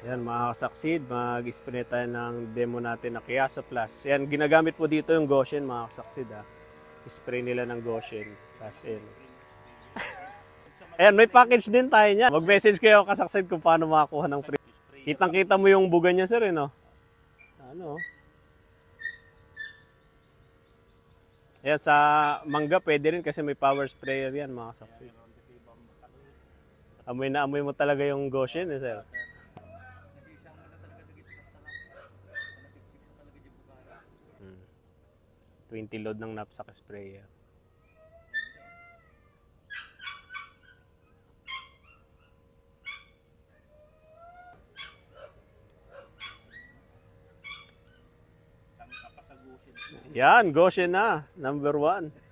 Yan mga kasaksid, mag-spray tayo ng demo natin na Kyasa Plus. Yan, ginagamit po dito yung Goshen mga kasaksid ha. Spray nila ng Goshen. Tapos yan. Ayan, may package din tayo niya. Mag-message kayo kasaksid kung paano makakuha ng free. Kitang-kita mo yung buga niya sir, eh, no? Ano? Ayan, sa mangga pwede rin kasi may power sprayer yan mga kasaksid. Amoy na amoy mo talaga yung Goshen, eh, sir. 20 load ng knapsack sprayer. Yan, Goshen na. Number 1.